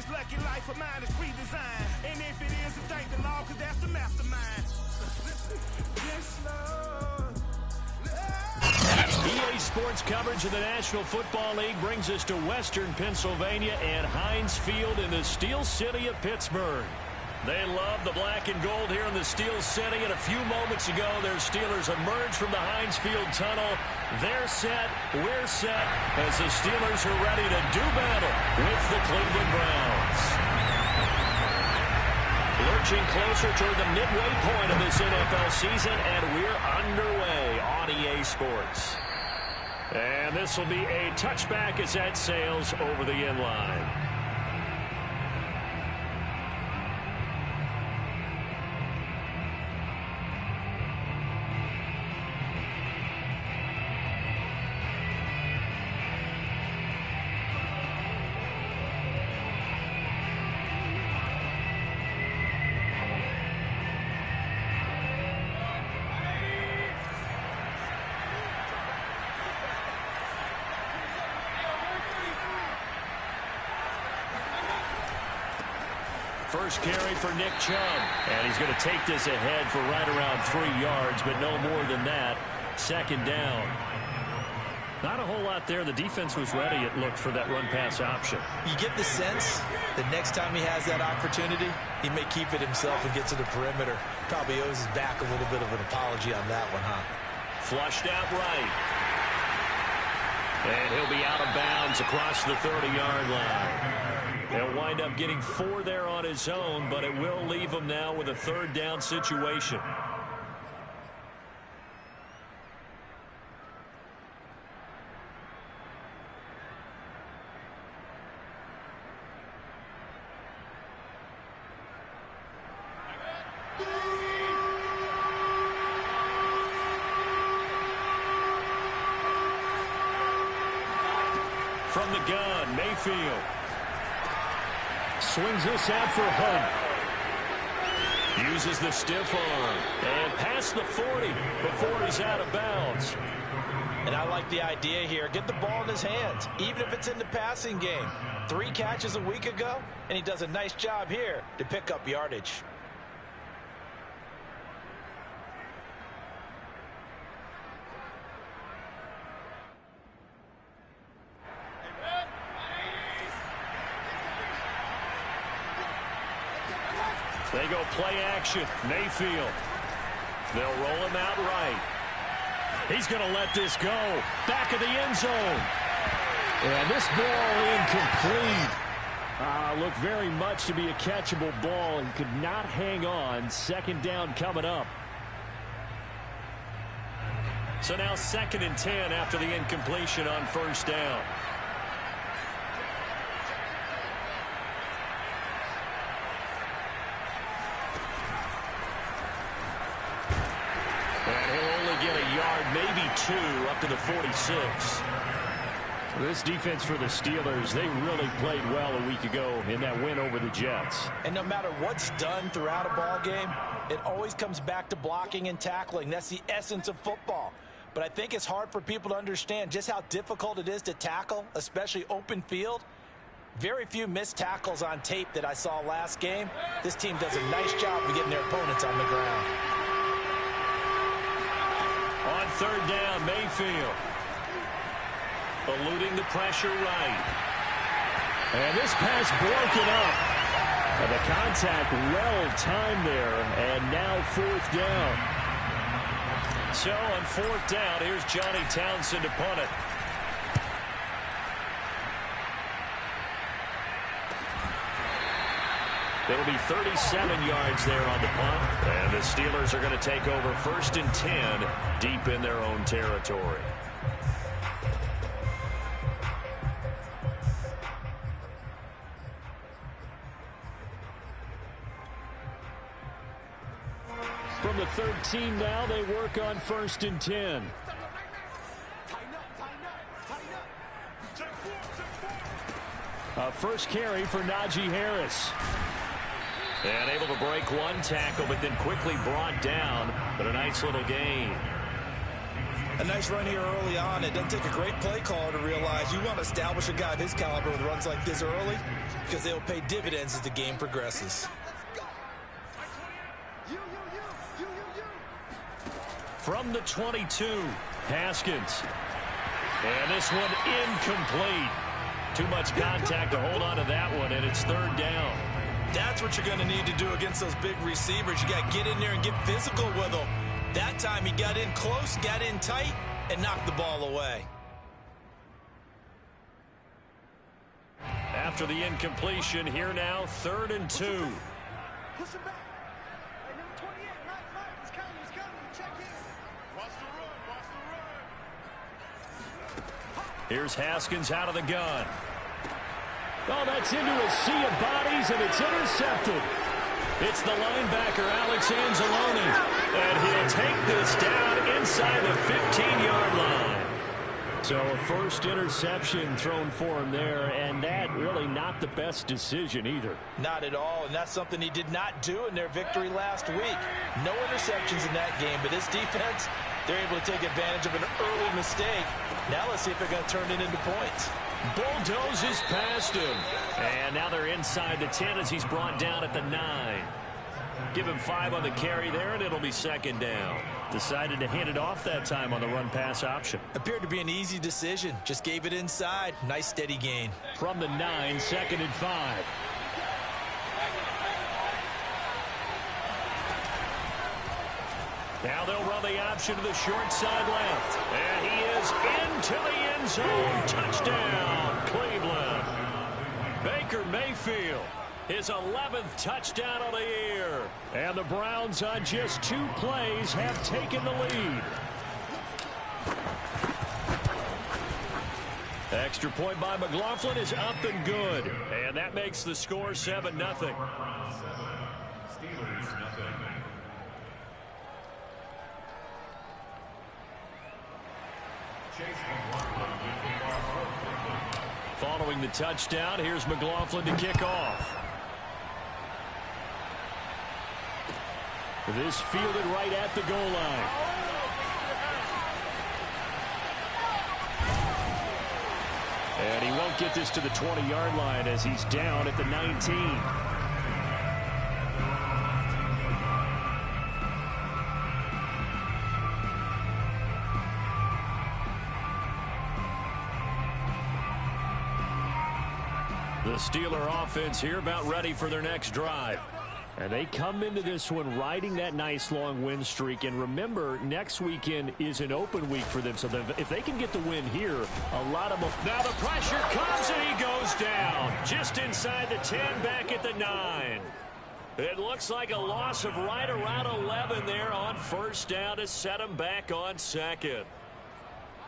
this lucky life of mine is redesigned. And if it is, then thank the Lord, cause that's the mastermind. Yes, Lord. EA Sports coverage of the National Football League brings us to Western Pennsylvania and Heinz Field in the Steel City of Pittsburgh. They love the black and gold here in the Steel City, and a few moments ago, their Steelers emerged from the Heinz Field tunnel. They're set, we're set, as the Steelers are ready to do battle with the Cleveland Browns. Lurching closer toward the midway point of this NFL season, and we're underway on EA Sports. And this will be a touchback as that sails over the end line. First carry for Nick Chubb. And he's going to take this ahead for right around 3 yards, but no more than that. Second down. Not a whole lot there. The defense was ready, it looked, for that run-pass option. You get the sense that next time he has that opportunity, he may keep it himself and get to the perimeter. Probably owes his back a little bit of an apology on that one, huh? Flushed out right. And he'll be out of bounds across the 30-yard line. He'll wind up getting 4 there on his own, but it will leave him now with a third down situation. From the gun, Mayfield. Swings this out for Hunt. Uses the stiff arm. And past the 40 before he's out of bounds. And I like the idea here. Get the ball in his hands, even if it's in the passing game. 3 catches a week ago, and he does a nice job here to pick up yardage. They go play action. Mayfield. They'll roll him out right. He's going to let this go. Back of the end zone. And this ball incomplete. Looked very much to be a catchable ball and could not hang on. Second down coming up. So now 2nd and 10 after the incompletion on first down. Maybe 2 up to the 46. This defense for the Steelers, they really played well a week ago in that win over the Jets. And no matter what's done throughout a ball game, it always comes back to blocking and tackling. That's the essence of football. But I think it's hard for people to understand just how difficult it is to tackle, especially open field. Very few missed tackles on tape that I saw last game. This team does a nice job of getting their opponents on the ground. On third down, Mayfield. Eluding the pressure right. And this pass broken up. And the contact well timed there. And now 4th down. So on 4th down, here's Johnny Townsend to punt it. It'll be 37 yards there on the punt. And the Steelers are going to take over 1st and 10 deep in their own territory. From the 13 now, they work on 1st and 10. First carry for Najee Harris. And able to break one tackle, but then quickly brought down. But a nice little gain. A nice run here early on. It doesn't take a great play caller to realize you want to establish a guy of his caliber with runs like this early because they'll pay dividends as the game progresses. From the 22, Haskins. And this one incomplete. Too much contact to hold on to that one, and it's third down. That's what you're going to need to do against those big receivers. You got to get in there and get physical with them. That time he got in close, got in tight, and knocked the ball away. After the incompletion, here now, 3rd and 2. Push him back. Hey, number 28, right. He's coming. Check in. Watch the run. Here's Haskins out of the gun. Oh, that's into a sea of bodies, and it's intercepted. It's the linebacker, Alex Anzalone. And he'll take this down inside the 15-yard line. So a first interception thrown for him there, and that really not the best decision either. Not at all, and that's something he did not do in their victory last week. No interceptions in that game, but this defense, they're able to take advantage of an early mistake. Now let's see if they're going to turn it into points. Bulldozes past him. And now they're inside the 10 as he's brought down at the 9. Give him 5 on the carry there, and it'll be 2nd down. Decided to hand it off that time on the run-pass option. Appeared to be an easy decision. Just gave it inside. Nice steady gain. From the 9, 2nd and 5. Now they'll run the option to the short side left. And he is into the end zone. Touchdown, Cleveland. Baker Mayfield, his 11th touchdown of the year. And the Browns on just 2 plays have taken the lead. Extra point by McLaughlin is up and good. And that makes the score 7-0. Following the touchdown, here's McLaughlin to kick off. This fielded right at the goal line. And he won't get this to the 20-yard line as he's down at the 19. The Steeler offense here about ready for their next drive. And they come into this one riding that nice long win streak. And remember, next weekend is an open week for them. So if they can get the win here, a lot of them. Now the pressure comes and he goes down. Just inside the 10, back at the 9. It looks like a loss of right around 11 there on 1st down to set them back on 2nd.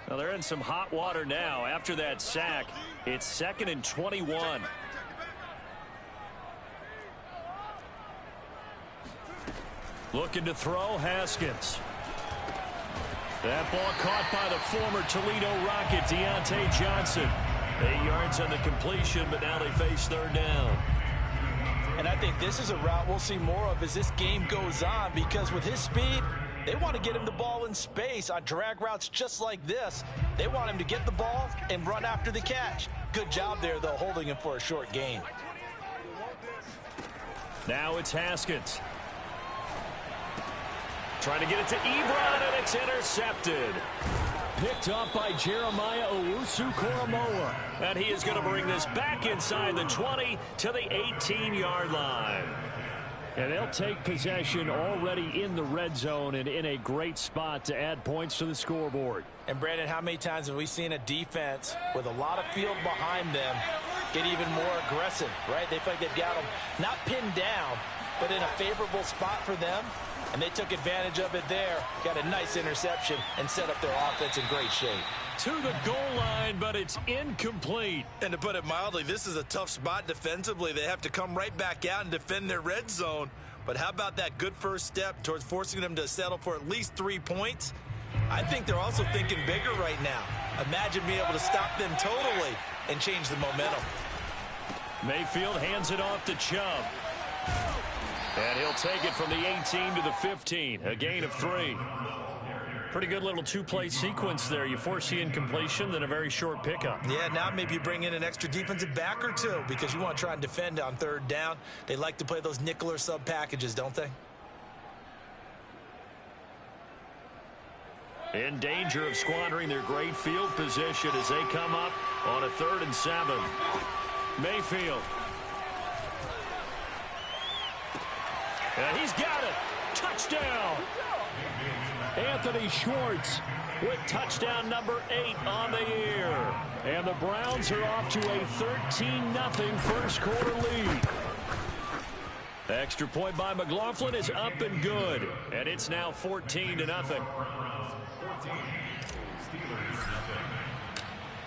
Now they're in some hot water now. After that sack, it's 2nd and 21. Looking to throw, Haskins. That ball caught by the former Toledo Rocket, Deontay Johnson. 8 yards on the completion, but now they face 3rd down. And I think this is a route we'll see more of as this game goes on, because with his speed, they want to get him the ball in space on drag routes just like this. They want him to get the ball and run after the catch. Good job there, though, holding him for a short gain. Now it's Haskins. Trying to get it to Ebron, and it's intercepted. Picked up by Jeremiah Owusu-Koramoah. And he is going to bring this back inside the 20 to the 18-yard line. And they'll take possession already in the red zone and in a great spot to add points to the scoreboard. And, Brandon, how many times have we seen a defense with a lot of field behind them get even more aggressive, right? They feel like they've got them not pinned down, but in a favorable spot for them. And they took advantage of it there. Got a nice interception and set up their offense in great shape. To the goal line, but it's incomplete. And to put it mildly, this is a tough spot defensively. They have to come right back out and defend their red zone. But how about that good first step towards forcing them to settle for at least 3 points? I think they're also thinking bigger right now. Imagine being able to stop them totally and change the momentum. Mayfield hands it off to Chubb. And he'll take it from the 18 to the 15, a gain of 3. Pretty good little two-play sequence there. You force the incompletion, then a very short pickup. Yeah, now maybe you bring in an extra defensive back or two because you want to try and defend on third down. They like to play those nickel or sub packages, don't they? In danger of squandering their great field position as they come up on a 3rd and 7. Mayfield. And he's got it. Touchdown. Anthony Schwartz with touchdown number 8 on the year. And the Browns are off to a 13-0 first quarter lead. Extra point by McLaughlin is up and good. And it's now 14-0.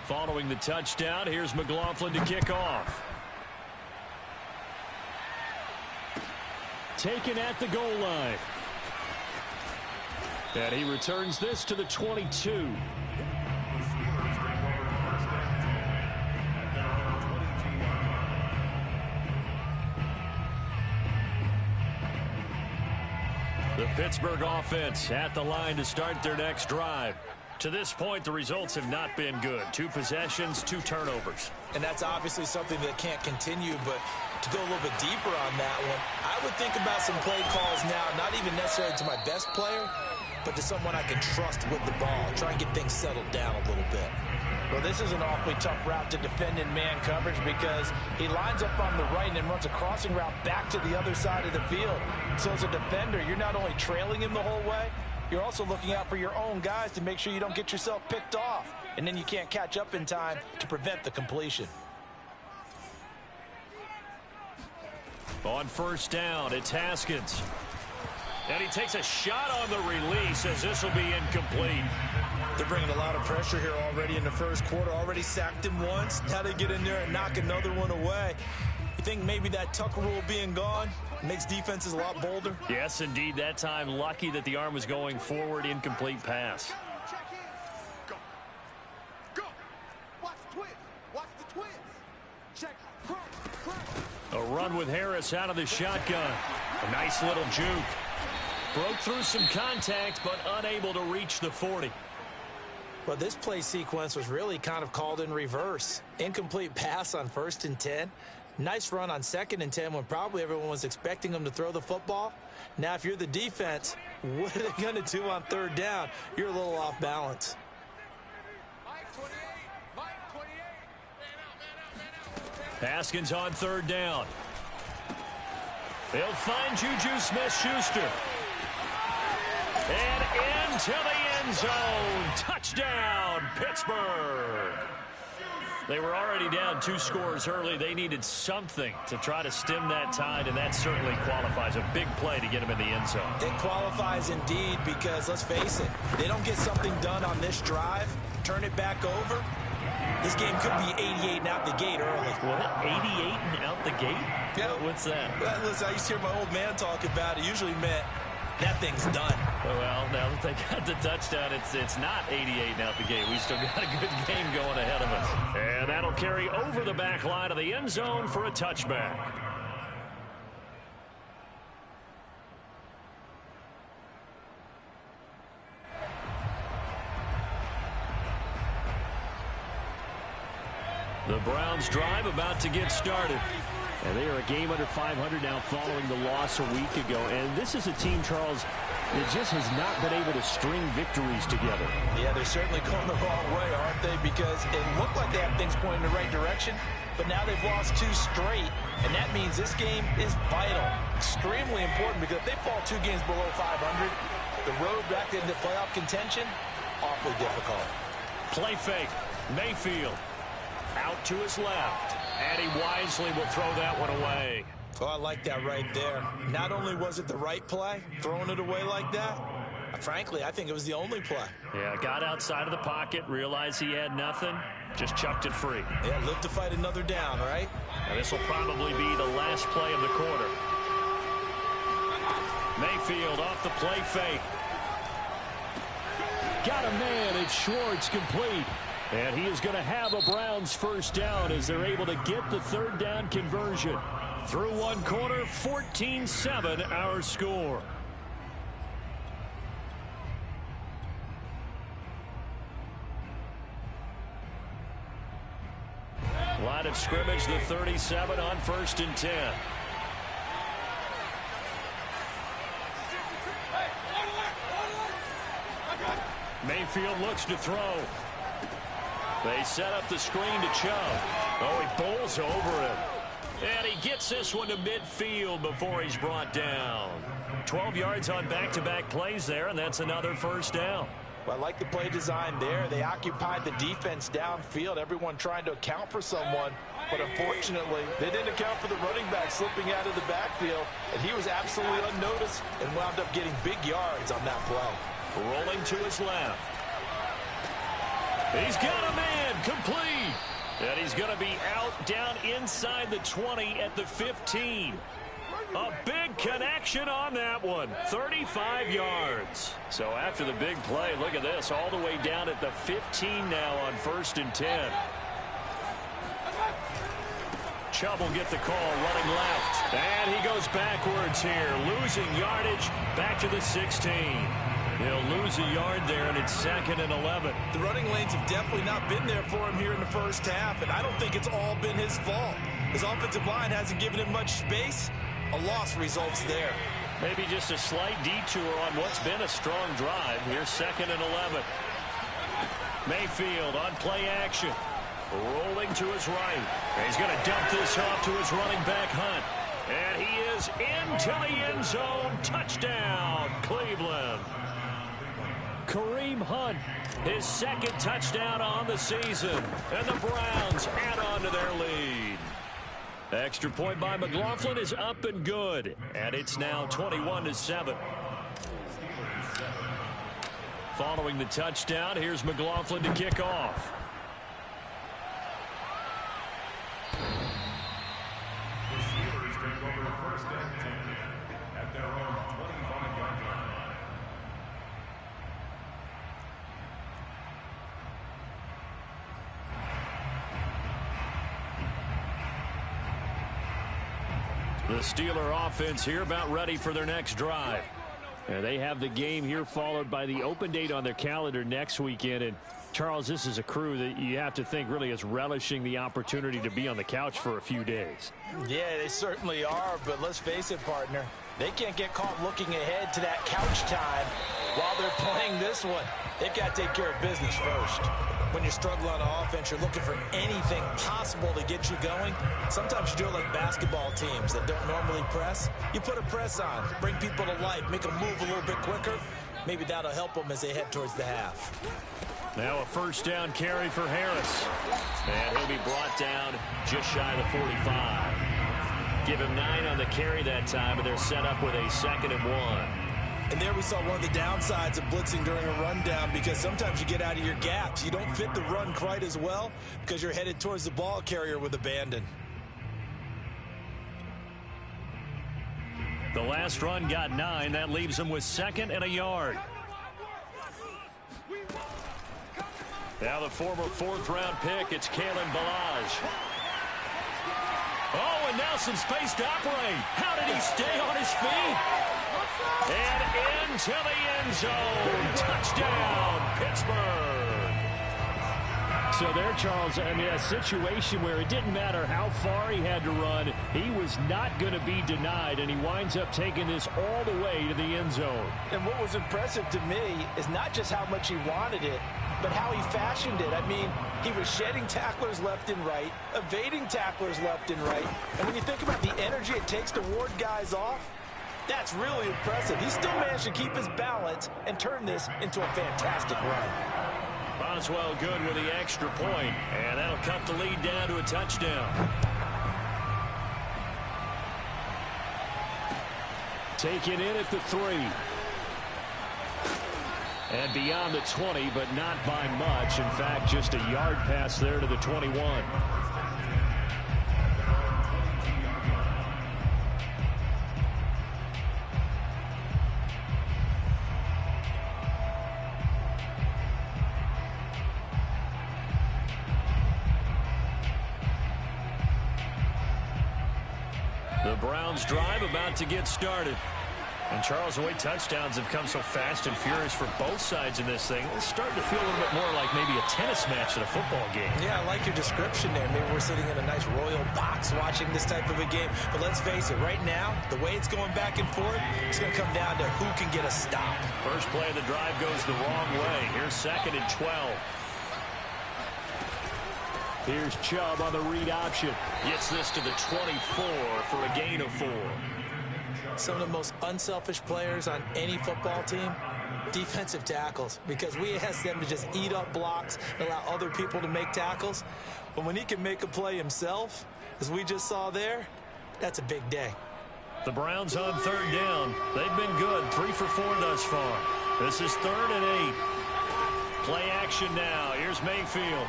Following the touchdown, here's McLaughlin to kick off. Taken at the goal line. And he returns this to the 22. The Pittsburgh offense at the line to start their next drive. To this point, the results have not been good. 2 possessions, 2 turnovers. And that's obviously something that can't continue, but to go a little bit deeper on that one, I would think about some play calls now, not even necessarily to my best player, but to someone I can trust with the ball. Try and get things settled down a little bit. Well, this is an awfully tough route to defend in man coverage because he lines up on the right and then runs a crossing route back to the other side of the field. So as a defender, you're not only trailing him the whole way, you're also looking out for your own guys to make sure you don't get yourself picked off. And then you can't catch up in time to prevent the completion. On first down, it's Haskins. And he takes a shot on the release as this will be incomplete. They're bringing a lot of pressure here already in the first quarter. Already sacked him once. Now they get in there and knock another one away. You think maybe that Tucker rule being gone makes defenses a lot bolder? Yes, indeed. That time, lucky that the arm was going forward. Incomplete pass. Go. Go. Watch the twist. Watch the twist. Check. A run with Harris out of the shotgun. A nice little juke. Broke through some contact, but unable to reach the 40. Well, this play sequence was really kind of called in reverse. Incomplete pass on 1st and 10. Nice run on 2nd and 10 when probably everyone was expecting him to throw the football. Now, if you're the defense, what are they going to do on 3rd down? You're a little off balance. Haskins on 3rd down. They'll find Juju Smith-Schuster. And into the end zone. Touchdown, Pittsburgh. They were already down 2 scores early. They needed something to try to stem that tide, and that certainly qualifies. A big play to get them in the end zone. It qualifies indeed because, let's face it, they don't get something done on this drive, turn it back over, this game could be 88 and out the gate early. What? 88 and out the gate? Yeah. What's that? Well, listen, I used to hear my old man talk about it. Usually meant that thing's done. Well, now that they got the touchdown, it's not 88 and out the gate. We still got a good game going ahead of us. And that'll carry over the back line of the end zone for a touchback. The Browns drive about to get started. And they are a game under 500 now following the loss a week ago. And this is a team, Charles, that just has not been able to string victories together. Yeah, they're certainly going the wrong way, aren't they? Because it looked like they have things pointing in the right direction, but now they've lost 2 straight, and that means this game is vital, extremely important, because if they fall 2 games below 500, the road back into playoff contention, awfully difficult. Play fake. Mayfield out to his left. And he wisely will throw that one away. Oh, I like that right there. Not only was it the right play, throwing it away like that, frankly, I think it was the only play. Yeah, got outside of the pocket, realized he had nothing, just chucked it free. Yeah, live to fight another down, right? Now, this will probably be the last play of the quarter. Mayfield off the play fake. Got a man, it's Schwartz, complete. And he is going to have a Browns first down as they're able to get the 3rd down conversion. Through 1 quarter, 14-7 our score. of scrimmage, the 37 on 1st and 10. Mayfield looks to throw. They set up the screen to Chubb. Oh, he bowls over it. And he gets this one to midfield before he's brought down. 12 yards on back-to-back plays there, and that's another first down. Well, I like the play design there. They occupied the defense downfield, everyone trying to account for someone. But unfortunately, they didn't account for the running back slipping out of the backfield, and he was absolutely unnoticed and wound up getting big yards on that play. Rolling to his left. He's got a man complete. And he's going to be out down inside the 20 at the 15. A big connection on that one. 35 yards. So after the big play, look at this. All the way down at the 15 now on 1st and 10. Chubb will get the call running left. And he goes backwards here. Losing yardage back to the 16. He'll lose a yard there, and it's 2nd and 11. The running lanes have definitely not been there for him here in the first half, and I don't think it's all been his fault. His offensive line hasn't given him much space. A loss results there. Maybe just a slight detour on what's been a strong drive. Here's 2nd and 11. Mayfield on play action. Rolling to his right. He's going to dump this off to his running back, Hunt. And he is into the end zone. Touchdown, Cleveland. Kareem Hunt, his 2nd touchdown on the season. And the Browns add on to their lead. Extra point by McLaughlin is up and good. And it's now 21-7. Following the touchdown, here's McLaughlin to kick off. The Steelers take over 1st and 10 at their own 25-yard line. The Steeler offense here about ready for their next drive. And they have the game here followed by the open date on their calendar next weekend. And Charles, this is a crew that you have to think really is relishing the opportunity to be on the couch for a few days. Yeah, they certainly are, but let's face it, partner. They can't get caught looking ahead to that couch time while they're playing this one. They've got to take care of business first. When you struggle on offense, you're looking for anything possible to get you going. Sometimes you do it like basketball teams that don't normally press. You put a press on, bring people to life, make them move a little bit quicker. Maybe that'll help them as they head towards the half. Now a first down carry for Harris. And he'll be brought down just shy of the 45. Give him 9 on the carry that time, and they're set up with a 2nd and 1. And there we saw one of the downsides of blitzing during a rundown, because sometimes you get out of your gaps. You don't fit the run quite as well because you're headed towards the ball carrier with abandon. The last run got 9. That leaves him with 2nd and a yard. Now the former 4th-round pick, it's Kalen Ballage. Oh, and now some space to operate. How did he stay on his feet? And into the end zone. Touchdown, Pittsburgh. So there, Charles, I mean, a situation where it didn't matter how far he had to run. He was not going to be denied, and he winds up taking this all the way to the end zone. And what was impressive to me is not just how much he wanted it, but how he fashioned it. I mean, he was shedding tacklers left and right, evading tacklers left and right. And when you think about the energy it takes to ward guys off, that's really impressive. He still managed to keep his balance and turn this into a fantastic run. Boswell good with the extra point, and that'll cut the lead down to a touchdown. Taken in at the 3. And beyond the 20, but not by much. In fact, just a yard pass there to the 21. The Browns drive about to get started. And Charles, the way touchdowns have come so fast and furious for both sides in this thing, it's starting to feel a little bit more like maybe a tennis match at a football game. Yeah, I like your description there. Maybe we're sitting in a nice royal box watching this type of a game. But let's face it, right now, the way it's going back and forth, it's going to come down to who can get a stop. First play of the drive goes the wrong way. Here's 2nd and 12. Here's Chubb on the read option. Gets this to the 24 for a gain of 4. Some of the most unselfish players on any football team, defensive tackles, because we ask them to just eat up blocks and allow other people to make tackles. But when he can make a play himself, as we just saw there, that's a big day. The Browns on 3rd down. They've been good, 3 for 4 thus far. This is 3rd and 8. Play action now. Here's Mayfield.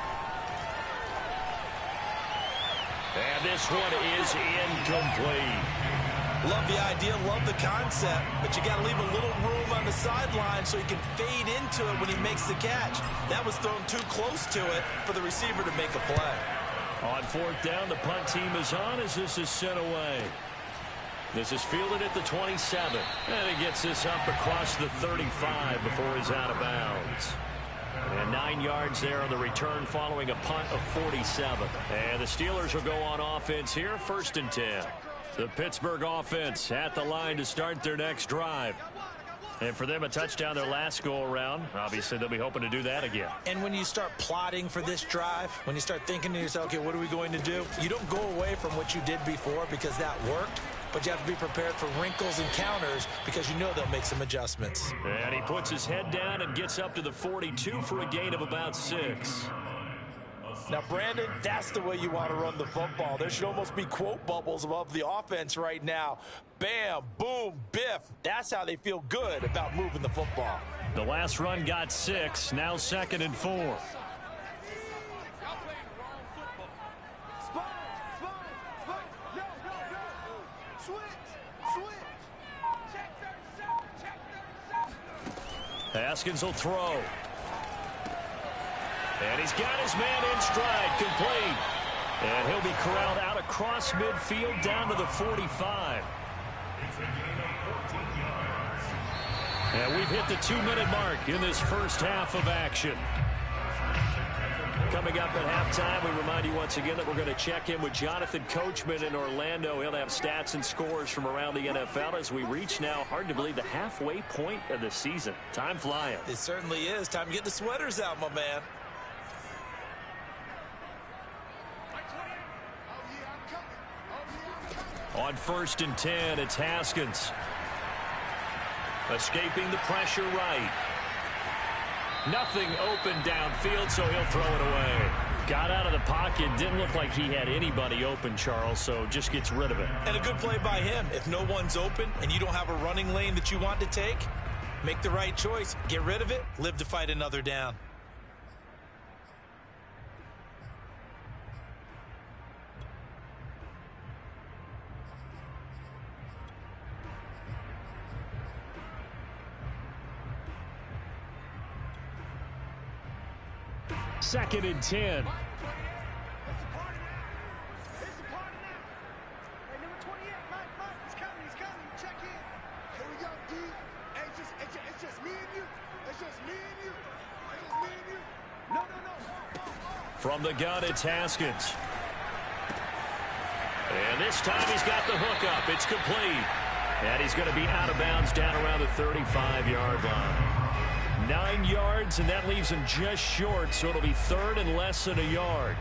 And this one is incomplete. Love the idea, love the concept, but you got to leave a little room on the sideline so he can fade into it when he makes the catch. That was thrown too close to it for the receiver to make a play. On 4th down, the punt team is on as this is sent away. This is fielded at the 27, and it gets this up across the 35 before he's out of bounds. And 9 yards there on the return following a punt of 47. And the Steelers will go on offense here, 1st and 10. The Pittsburgh offense at the line to start their next drive. And for them, a touchdown their last go-around. Obviously, they'll be hoping to do that again. And when you start plotting for this drive, when you start thinking to yourself, okay, what are we going to do? You don't go away from what you did before because that worked. But you have to be prepared for wrinkles and counters because you know they'll make some adjustments. And he puts his head down and gets up to the 42 for a gain of about 6. Now, Brandon, that's the way you want to run the football. There should almost be quote bubbles above the offense right now. Bam, boom, biff. That's how they feel good about moving the football. The last run got 6. Now 2nd and 4. Haskins will throw. And he's got his man in stride, complete. And he'll be corralled out across midfield down to the 45. And we've hit the 2-minute mark in this first half of action. Coming up at halftime, we remind you once again that we're going to check in with Jonathan Coachman in Orlando. He'll have stats and scores from around the NFL as we reach now, hard to believe, the halfway point of the season. Time flying. It certainly is. Time to get the sweaters out, my man. On 1st and 10, it's Haskins. Escaping the pressure right. Nothing open downfield, so he'll throw it away. Got out of the pocket. Didn't look like he had anybody open, Charles, so just gets rid of it. And a good play by him. If no one's open and you don't have a running lane that you want to take, make the right choice. Get rid of it. Live to fight another down. Second and 10. From the gun, it's Haskins. And this time he's got the hook up. It's complete. And he's going to be out of bounds down around the 35-yard line. 9 yards, and that leaves him just short, so it'll be 3rd and less than a yard.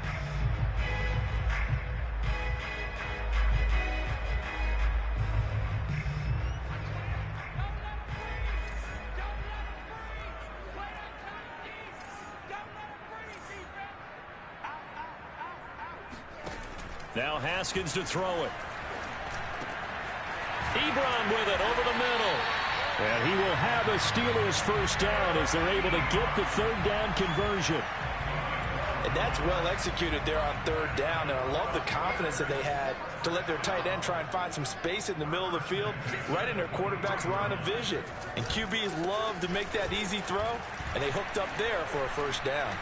Now Haskins to throw it. Ebron with it over the middle. And he will have a Steelers first down as they're able to get the 3rd down conversion. And that's well executed there on 3rd down. And I love the confidence that they had to let their tight end try and find some space in the middle of the field, right in their quarterback's line of vision. And QBs love to make that easy throw, and they hooked up there for a first down.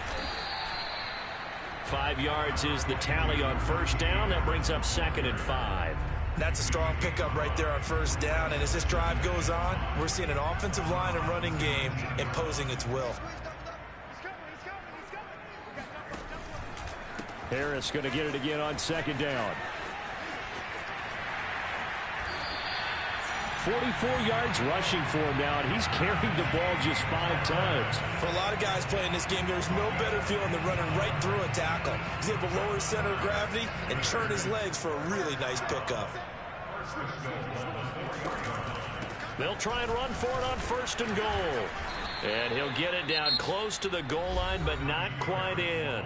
5 yards is the tally on first down. That brings up 2nd and 5. That's a strong pickup right there on first down. And as this drive goes on, we're seeing an offensive line and running game imposing its will. Harris going to get it again on second down. 44 yards rushing for him now, and he's carried the ball just 5 times. For a lot of guys playing this game, there's no better feeling than running right through a tackle. He's able to lower his center of gravity and turn his legs for a really nice pickup. They'll try and run for it on first and goal. And he'll get it down close to the goal line, but not quite in.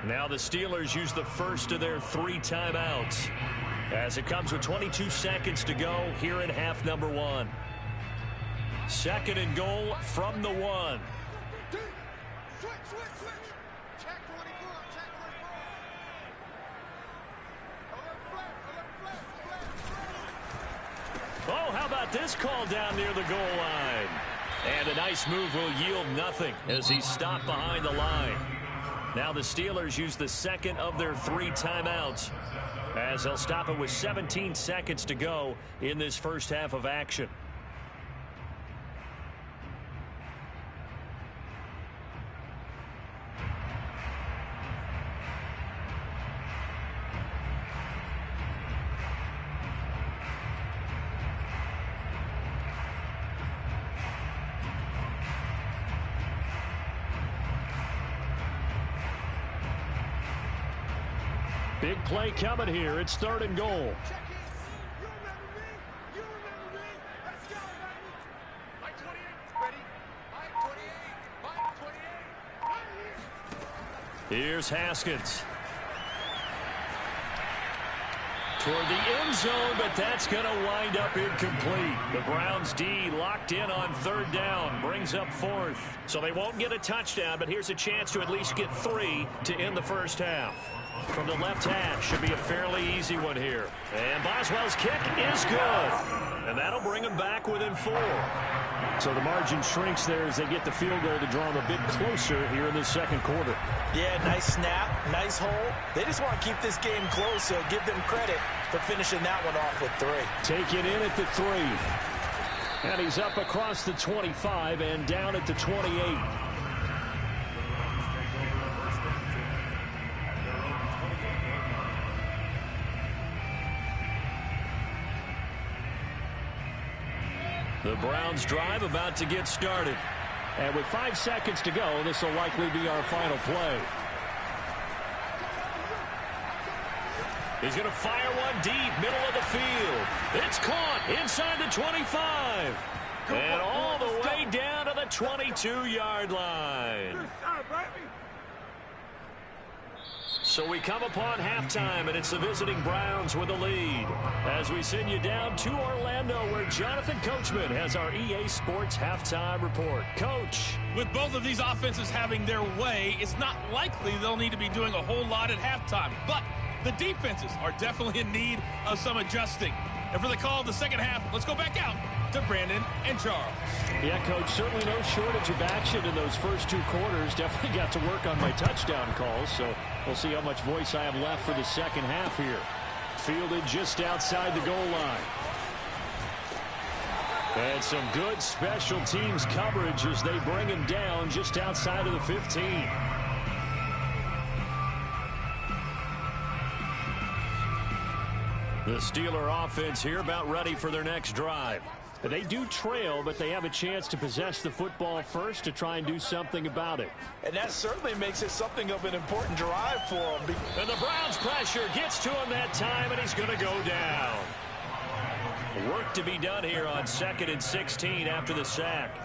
Now the Steelers use the first of their 3 timeouts, as it comes with 22 seconds to go here in half number 1. Second and goal from the 1. Oh, how about this call down near the goal line? And a nice move will yield nothing as he's stopped behind the line. Now the Steelers use the second of their 3 timeouts, as they'll stop it with 17 seconds to go in this first half of action. Big play coming here. It's third and goal. Here's Haskins. Toward the end zone, but that's going to wind up incomplete. The Browns D locked in on third down, brings up fourth. So they won't get a touchdown, but here's a chance to at least get 3 to end the first half. From the left hash, should be a fairly easy one here. And Boswell's kick is good. And that'll bring them back within 4. So the margin shrinks there as they get the field goal to draw them a bit closer here in the second quarter. Yeah, nice snap, nice hole. They just want to keep this game close, so give them credit for finishing that one off with 3. Taken in at the 3. And he's up across the 25 and down at the 28. The Browns drive about to get started. And with 5 seconds to go, this will likely be our final play. He's going to fire one deep, middle of the field. It's caught inside the 25. And all the way down to the 22-yard line. So we come upon halftime, and it's the visiting Browns with the lead. As we send you down to Orlando, where Jonathan Coachman has our EA Sports halftime report. Coach. With both of these offenses having their way, it's not likely they'll need to be doing a whole lot at halftime. But the defenses are definitely in need of some adjusting. And for the call of the second half, let's go back out to Brandon and Charles. Yeah, Coach, certainly no shortage of action in those first 2 quarters. Definitely got to work on my touchdown calls, so we'll see how much voice I have left for the second half here. Fielded just outside the goal line. And some good special teams coverage as they bring him down just outside of the 15. The Steeler offense here about ready for their next drive. They do trail, but they have a chance to possess the football first to try and do something about it. And that certainly makes it something of an important drive for them. And the Browns pressure gets to him that time, and he's going to go down. Work to be done here on 2nd and 16 after the sack.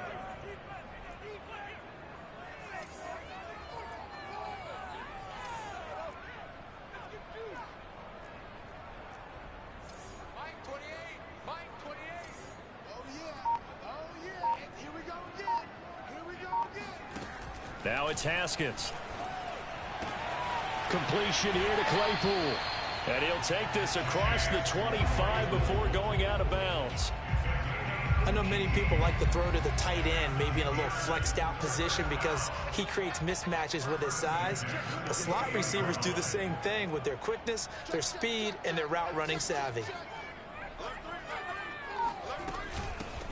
Now it's Haskins. Completion here to Claypool. And he'll take this across the 25 before going out of bounds. I know many people like to throw to the tight end, maybe in a little flexed out position because he creates mismatches with his size. The slot receivers do the same thing with their quickness, their speed, and their route running savvy.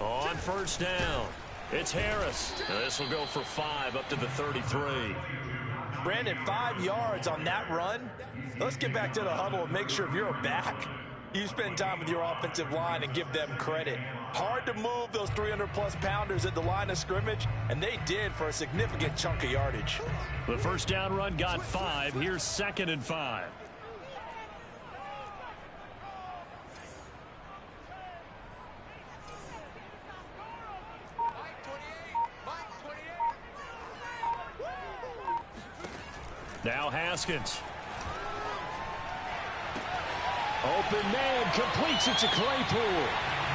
On first down, it's Harris. This will go for 5 up to the 33. Brandon, 5 yards on that run. Let's get back to the huddle and make sure if you're a back, you spend time with your offensive line and give them credit. Hard to move those 300-plus pounders at the line of scrimmage, and they did for a significant chunk of yardage. The first down run got 5. Here's 2nd and 5. Now Haskins. Open man, completes it to Claypool.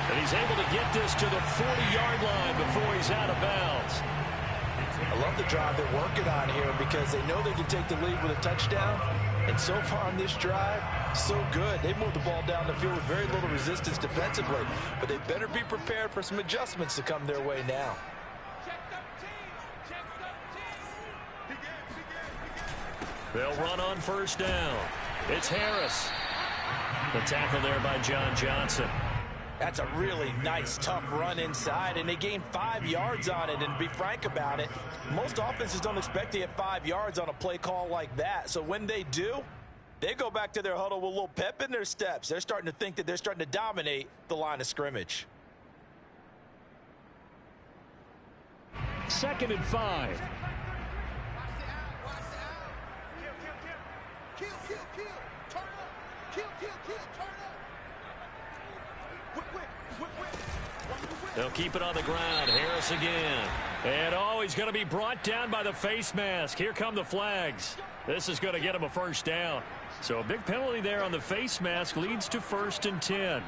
And he's able to get this to the 40-yard line before he's out of bounds. I love the drive they're working on here because they know they can take the lead with a touchdown. And so far on this drive, so good. They moved the ball down the field with very little resistance defensively. But they better be prepared for some adjustments to come their way now. They'll run on first down. It's Harris. The tackle there by John Johnson. That's a really nice, tough run inside, and they gained 5 yards on it. And to be frank about it, most offenses don't expect to get 5 yards on a play call like that. So when they do, they go back to their huddle with a little pep in their steps. They're starting to think that they're starting to dominate the line of scrimmage. 2nd and 5. They'll keep it on the ground. Harris again. And he's going to be brought down by the face mask. Here come the flags. This is going to get him a first down. So a big penalty there on the face mask leads to 1st and 10.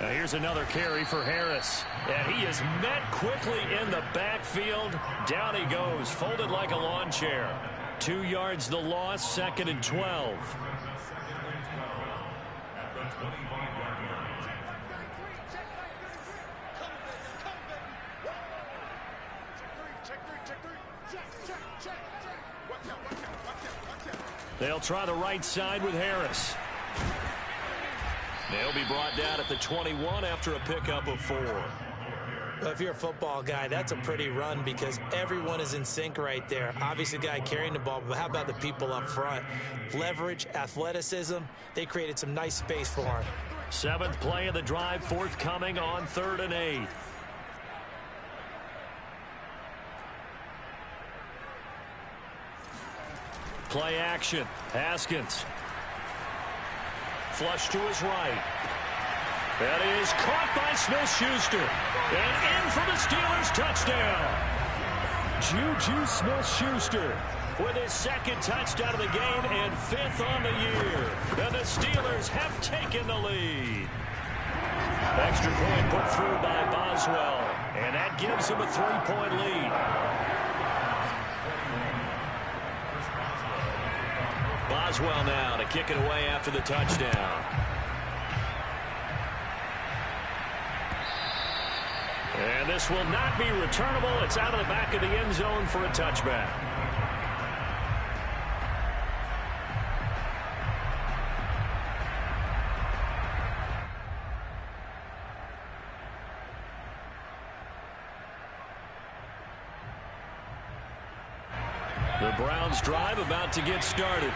Now here's another carry for Harris. And he is met quickly in the backfield. Down he goes, folded like a lawn chair. 2 yards the loss, 2nd and 12. They'll try the right side with Harris. They'll be brought down at the 21 after a pickup of 4. Well, if you're a football guy, that's a pretty run because everyone is in sync right there. Obviously, the guy carrying the ball, but how about the people up front? Leverage, athleticism, they created some nice space for him. 7th play of the drive forthcoming on 3rd and 8. Play action. Haskins. Flush to his right. That is caught by Smith-Schuster. And in for the Steelers touchdown. Juju Smith-Schuster with his 2nd touchdown of the game and 5th on the year. And the Steelers have taken the lead. Extra point put through by Boswell. And that gives him a 3-point lead. Boswell now to kick it away after the touchdown. And this will not be returnable. It's out of the back of the end zone for a touchback. The Browns drive about to get started.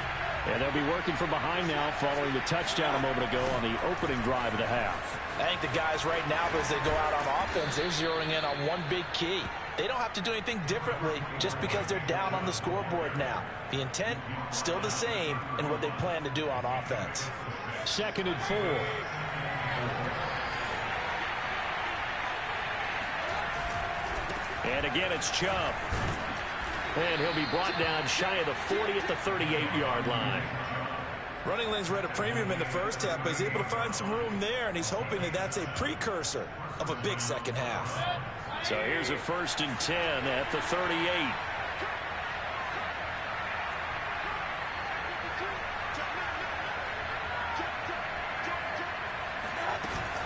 And they'll be working from behind now following the touchdown a moment ago on the opening drive of the half. I think the guys right now, as they go out on offense, they're zeroing in on one big key. They don't have to do anything differently just because they're down on the scoreboard now. The intent, still the same in what they plan to do on offense. 2nd and 4. And again, it's Chubb. And he'll be brought down shy of the 40 at the 38-yard line. Running lanes were at a premium in the first half, but he's able to find some room there, and he's hoping that that's a precursor of a big second half. So here's a 1st and 10 at the 38.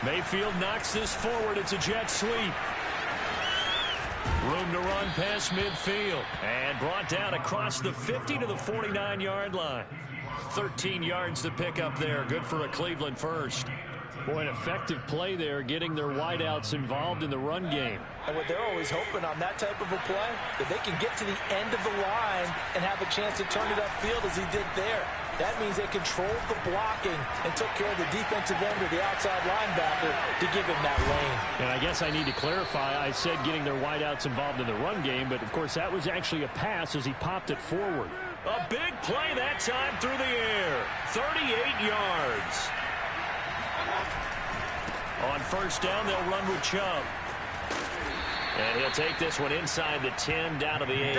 Mayfield knocks this forward. It's a jet sweep. Room to run past midfield. And brought down across the 50 to the 49-yard line. 13 yards to pick up there. Good for a Cleveland first. Boy, an effective play there, getting their wideouts involved in the run game. And what they're always hoping on that type of a play, that they can get to the end of the line and have a chance to turn it upfield as he did there. That means they controlled the blocking and took care of the defensive end or the outside linebacker to give him that lane. And I guess I need to clarify, I said getting their wideouts involved in the run game, but of course that was actually a pass as he popped it forward. A big play that time through the air. 38 yards. On first down, they'll run with Chubb. And he'll take this one inside the 10, down to the 8.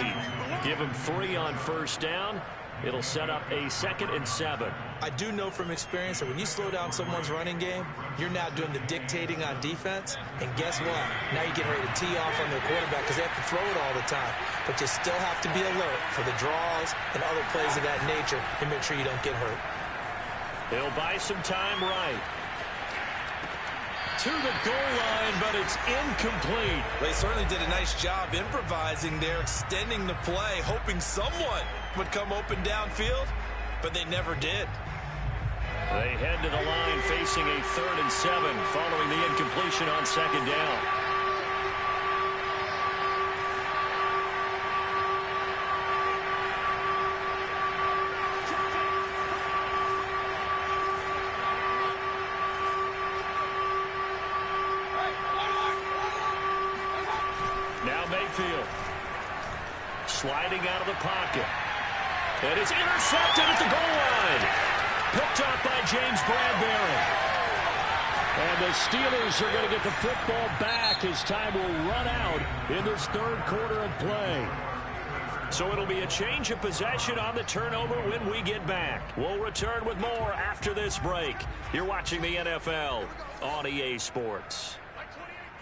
Give him 3 on first down. It'll set up a 2nd and 7. I do know from experience that when you slow down someone's running game, you're now doing the dictating on defense. And guess what? Now you're getting ready to tee off on their quarterback because they have to throw it all the time. But you still have to be alert for the draws and other plays of that nature and make sure you don't get hurt. He'll buy some time right. To the goal line, but it's incomplete. They certainly did a nice job improvising there, extending the play, hoping someone would come open downfield, but they never did. They head to the line facing a 3rd and 7 following the incompletion on 2nd down. Now Mayfield sliding out of the pocket. And it's intercepted at the goal line. Picked off by James Bradbury. And the Steelers are going to get the football back as time will run out in this 3rd quarter of play. So it'll be a change of possession on the turnover when we get back. We'll return with more after this break. You're watching the NFL on EA Sports.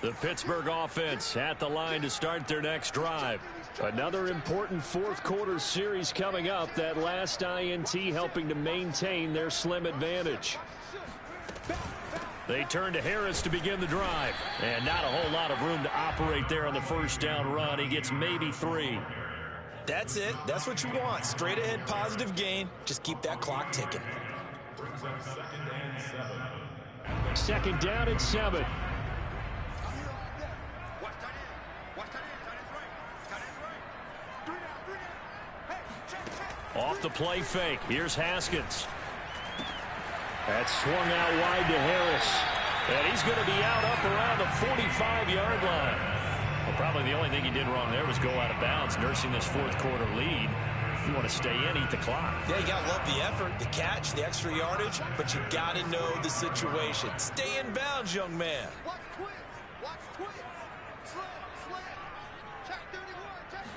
The Pittsburgh offense at the line to start their next drive. Another important 4th quarter series coming up. That last INT helping to maintain their slim advantage. They turn to Harris to begin the drive. And not a whole lot of room to operate there on the first down run. He gets maybe 3. That's it. That's what you want. Straight ahead positive gain. Just keep that clock ticking. 2nd down and 7. Off the play fake. Here's Haskins. That's swung out wide to Harris. And he's going to be out up around the 45-yard line. Well, probably the only thing he did wrong there was go out of bounds, nursing this 4th quarter lead. You want to stay in, eat the clock. Yeah, you got to love the effort, the catch, the extra yardage, but you got to know the situation. Stay in bounds, young man. Watch twin. Watch twin. Slam. Check 31. Check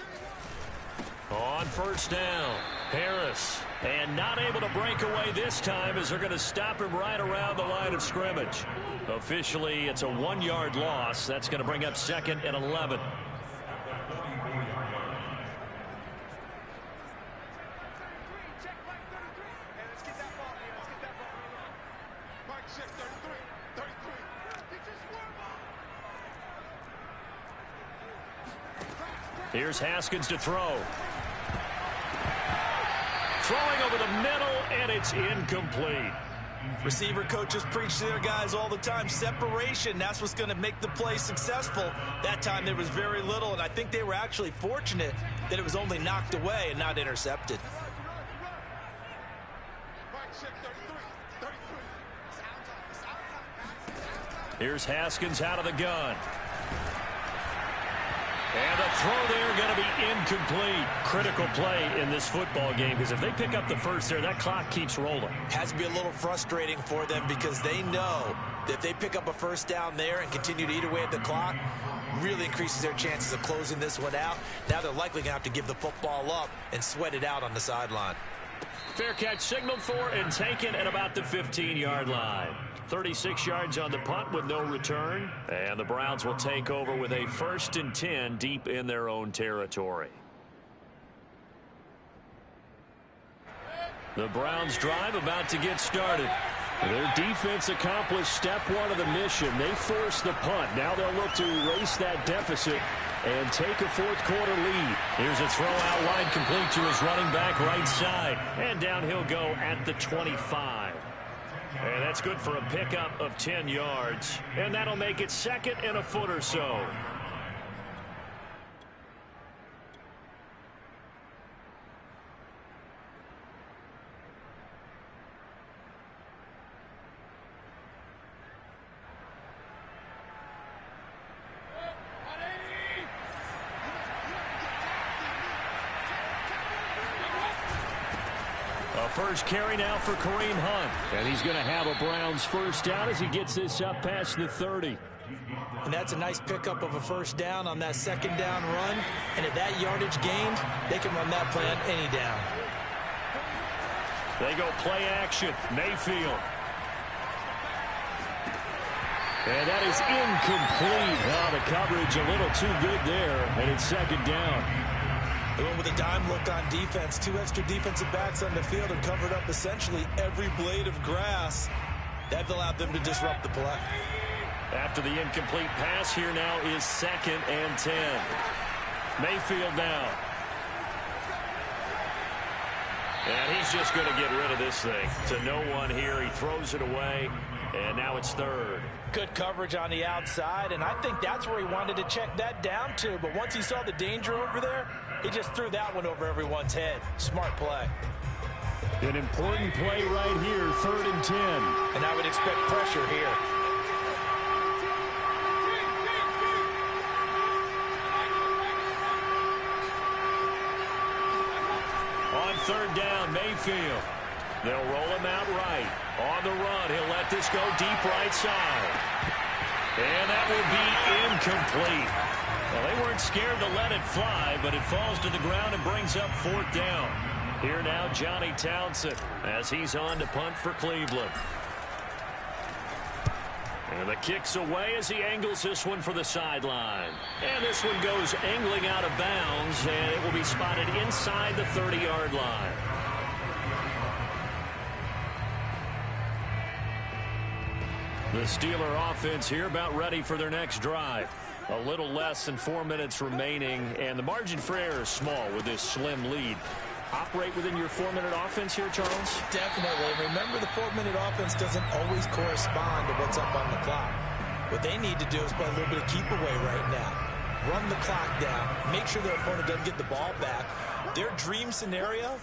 31. On first down, Harris. And not able to break away this time as they're going to stop him right around the line of scrimmage. Officially, it's a 1-yard loss. That's going to bring up 2nd and 11. Here's Haskins to throw. Throwing over the middle, and it's incomplete. Receiver coaches preach to their guys all the time. Separation, that's what's going to make the play successful. That time there was very little, and I think they were actually fortunate that it was only knocked away and not intercepted. Here's Haskins out of the gun. And the throw there going to be incomplete. Critical play in this football game because if they pick up the first there, that clock keeps rolling. Has to be a little frustrating for them because they know that if they pick up a first down there and continue to eat away at the clock, really increases their chances of closing this one out. Now they're likely going to have to give the football up and sweat it out on the sideline. Fair catch signaled for and taken at about the 15-yard line. 36 yards on the punt with no return. And the Browns will take over with a 1st and 10 deep in their own territory. The Browns drive about to get started. Their defense accomplished step 1 of the mission. They forced the punt. Now they'll look to erase that deficit and take a 4th quarter lead. Here's a throw out wide complete to his running back right side. And down he'll go at the 25. And That's good for a pickup of 10 yards. And that'll make it 2nd and a foot or so. First carry now for Kareem Hunt. And he's going to have a Browns first down as he gets this up past the 30. And that's a nice pickup of a first down on that second down run. And at that yardage gained, they can run that play on any down. They go play action. Mayfield. And that is incomplete. Oh, the coverage a little too good there. And it's 2nd down. They went with a dime look on defense. 2 extra defensive backs on the field and covered up essentially every blade of grass. That allowed them to disrupt the play. After the incomplete pass, here now is 2nd and 10. Mayfield now. And he's just going to get rid of this thing. To no one here. He throws it away. And now it's 3rd. Good coverage on the outside, and I think that's where he wanted to check that down to. But once he saw the danger over there, he just threw that one over everyone's head. Smart play. An important play right here, 3rd and 10. And I would expect pressure here. On 3rd down, Mayfield. They'll roll him out right. On the run, he'll let this go deep right side. And that will be incomplete. Well, they weren't scared to let it fly, but it falls to the ground and brings up 4th down. Here now, Johnny Townsend, as he's on to punt for Cleveland. And the kick's away as he angles this one for the sideline. And this one goes angling out of bounds, and it will be spotted inside the 30-yard line. The Steeler offense here about ready for their next drive. A little less than 4 minutes remaining, and the margin for error is small with this slim lead. Operate within your 4-minute offense here, Charles? Definitely. Remember, the 4-minute offense doesn't always correspond to what's up on the clock. What they need to do is play a little bit of keep away right now. Run the clock down. Make sure their opponent doesn't get the ball back. Their dream scenario,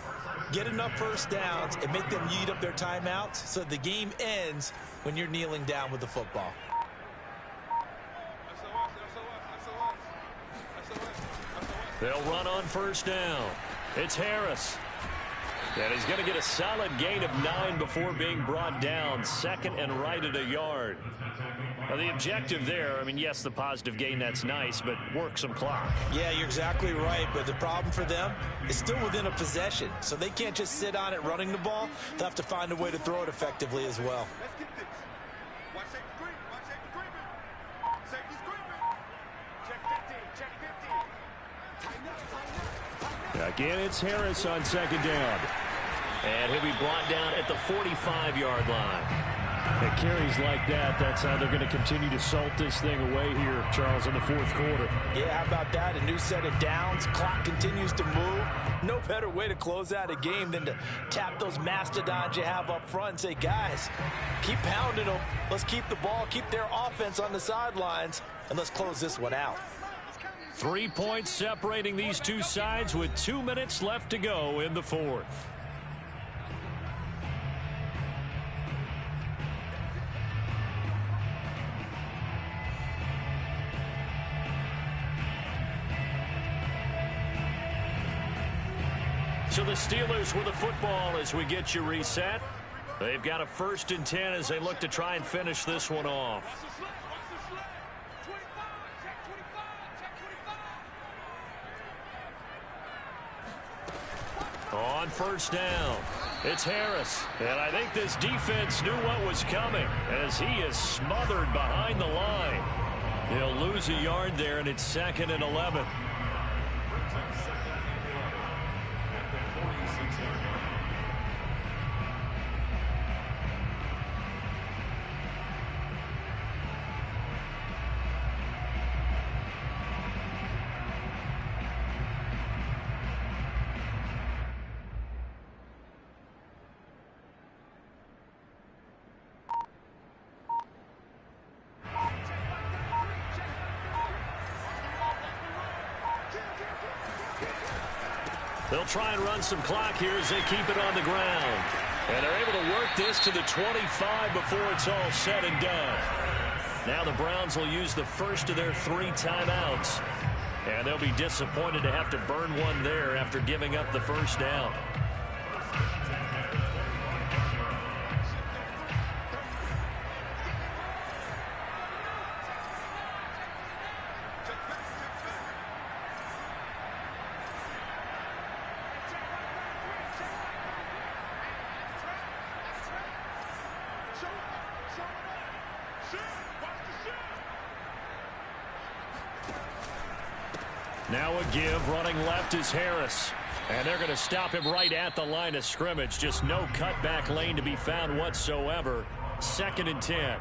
get enough first downs and make them eat up their timeouts so the game ends when you're kneeling down with the football. They'll run on first down. It's Harris. And he's going to get a solid gain of 9 before being brought down. 2nd and right at a yard. Now, the objective there, I mean, yes, the positive gain, that's nice, but work some clock. Yeah, you're exactly right, but the problem for them is still within a possession, so they can't just sit on it running the ball. They'll have to find a way to throw it effectively as well. Let's get this. Watch safety screen. Watch safety screen. Safety screen. Check 15. Check 15. Tighten up. Tighten up. Again, it's Harris on 2nd down. And he'll be brought down at the 45-yard line. At carries like that, that's how they're going to continue to salt this thing away here, Charles, in the 4th quarter. Yeah, how about that? A new set of downs. Clock continues to move. No better way to close out a game than to tap those mastodons you have up front and say, guys, keep pounding them. Let's keep the ball, keep their offense on the sidelines, and let's close this one out. 3 points separating these two sides with 2 minutes left to go in the 4th. So the Steelers with the football as we get you reset. They've got a 1st and 10 as they look to try and finish this one off. On first down, it's Harris. And I think this defense knew what was coming as he is smothered behind the line. He'll lose a yard there, and it's 2nd and 11. They'll try and run some clock here as they keep it on the ground. And they're able to work this to the 25 before it's all said and done. Now the Browns will use the first of their 3 timeouts. And they'll be disappointed to have to burn one there after giving up the first down. Now a give, running left is Harris. And they're going to stop him right at the line of scrimmage. Just no cutback lane to be found whatsoever. 2nd and 10.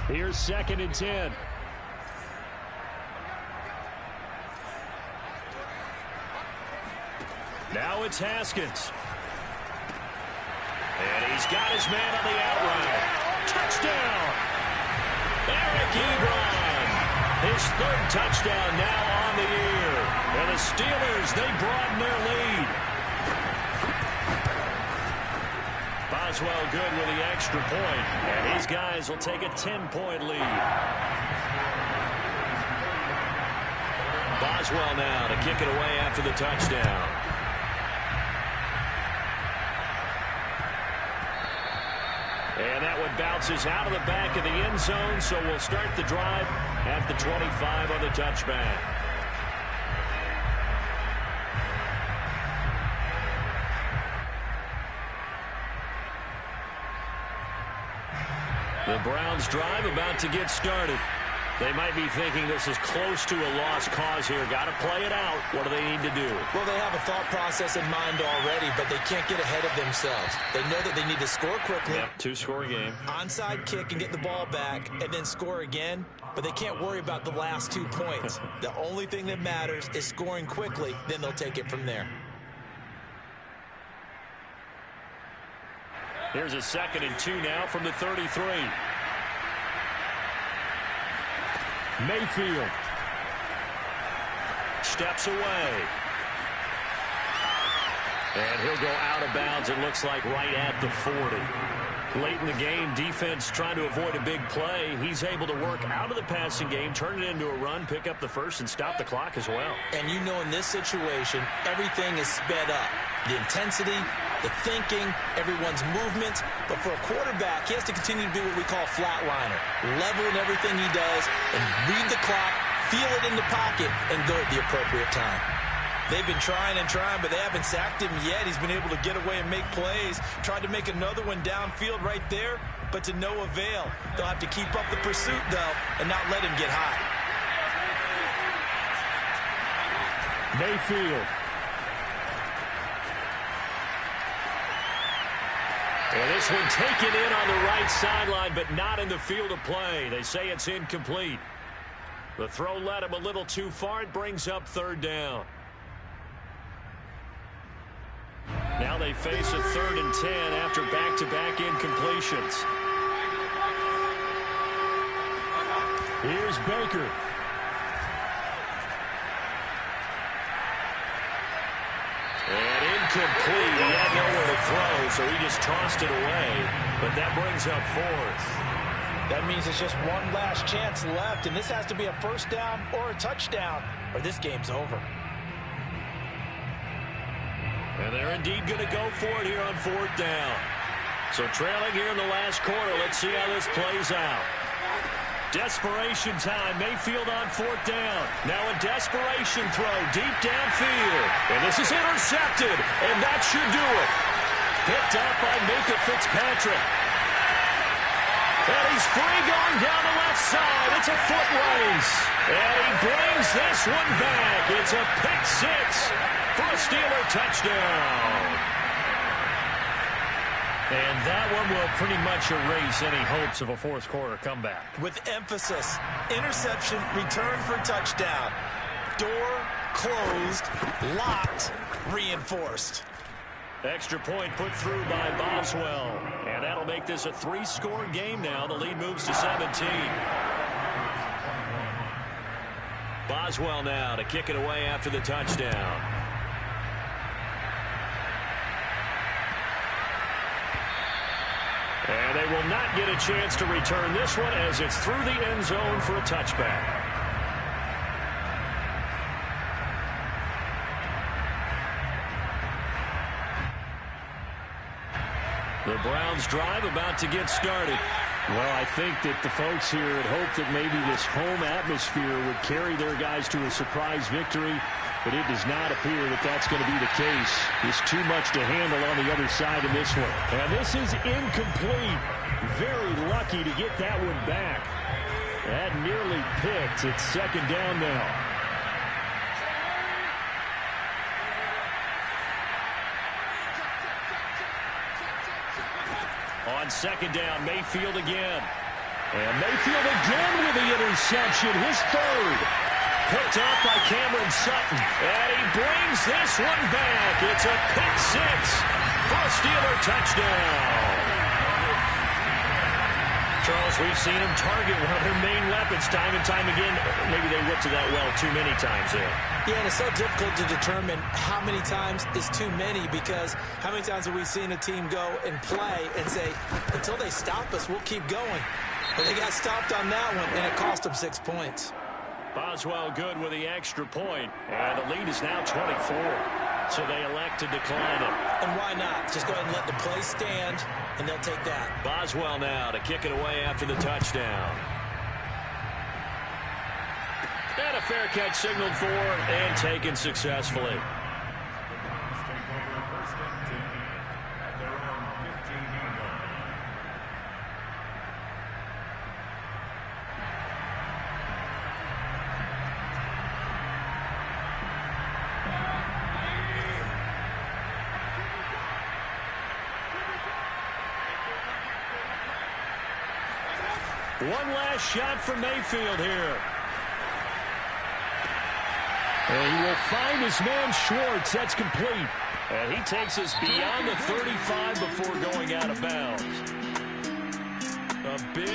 Here's 2nd and 10. Now it's Haskins. And he's got his man on the out route. Touchdown! Eric Ebron. His 3rd touchdown now on the year. And the Steelers, they broaden their lead. Boswell good with the extra point. And these guys will take a 10-point lead. Boswell now to kick it away after the touchdown. And that one bounces out of the back of the end zone, so we'll start the drive at the 25 on the touchback. The Browns drive about to get started. They might be thinking this is close to a lost cause here. Got to play it out. What do they need to do? Well, they have a thought process in mind already, but they can't get ahead of themselves. They know that they need to score quickly. Yep, 2-score game. Onside kick and get the ball back and then score again, but they can't worry about the last 2 points. The only thing that matters is scoring quickly, then they'll take it from there. Here's a 2nd and 2 now from the 33. Mayfield steps away. And he'll go out of bounds, it looks like, right at the 40. Late in the game, defense trying to avoid a big play. He's able to work out of the passing game, turn it into a run, pick up the first, and stop the clock as well. And you know in this situation, everything is sped up. The intensity, the thinking, everyone's movement. But for a quarterback, he has to continue to be what we call a flatliner. Level in everything he does and read the clock, feel it in the pocket, and go at the appropriate time. They've been trying and trying, but they haven't sacked him yet. He's been able to get away and make plays. Tried to make another one downfield right there, but to no avail. They'll have to keep up the pursuit, though, and not let him get high. Mayfield. And this one taken in on the right sideline, but not in the field of play. They say it's incomplete. The throw led him a little too far. It brings up 3rd down. Now they face a 3rd and 10 after back-to-back incompletions. Here's Baker. And incomplete. He had nowhere to throw, so he just tossed it away. But that brings up 4th. That means it's just one last chance left, and this has to be a first down or a touchdown, or this game's over. And they're indeed going to go for it here on 4th down. So trailing here in the last quarter. Let's see how this plays out. Desperation time. Mayfield on 4th down. Now a desperation throw deep downfield. And this is intercepted. And that should do it. Picked up by Minka Fitzpatrick. And he's free going down the left side. It's a foot race. And he brings this one back. It's a pick 6 for a Steeler touchdown. And that one will pretty much erase any hopes of a 4th quarter comeback. With emphasis, interception, return for touchdown. Door closed, locked, reinforced. Extra point put through by Boswell. And that'll make this a 3-score game now. The lead moves to 17. Boswell now to kick it away after the touchdown. And they will not get a chance to return this one as it's through the end zone for a touchback. The Browns drive about to get started. Well, I think that the folks here had hoped that maybe this home atmosphere would carry their guys to a surprise victory, but it does not appear that that's going to be the case. There's too much to handle on the other side in this one. And this is incomplete. Very lucky to get that one back. That nearly picked. It's second down now. On second down, Mayfield again. And Mayfield again with the interception, his third. Picked up by Cameron Sutton. And he brings this one back. It's a pick six for a Steeler touchdown. Charles, we've seen him target one of their main weapons time and time again. Maybe they went to that well too many times there. Yeah, and it's so difficult to determine how many times is too many, because how many times have we seen a team go and play and say, until they stop us, we'll keep going. But they got stopped on that one, and it cost them 6 points. Boswell good with the extra point. And the lead is now 24. So they elect to decline it. And why not? Just go ahead and let the play stand, and they'll take that. Boswell now to kick it away after the touchdown. And a fair catch signaled for and taken successfully. One last shot for Mayfield here. And he will find his man Schwartz. That's complete. And he takes us beyond the 35 before going out of bounds. A big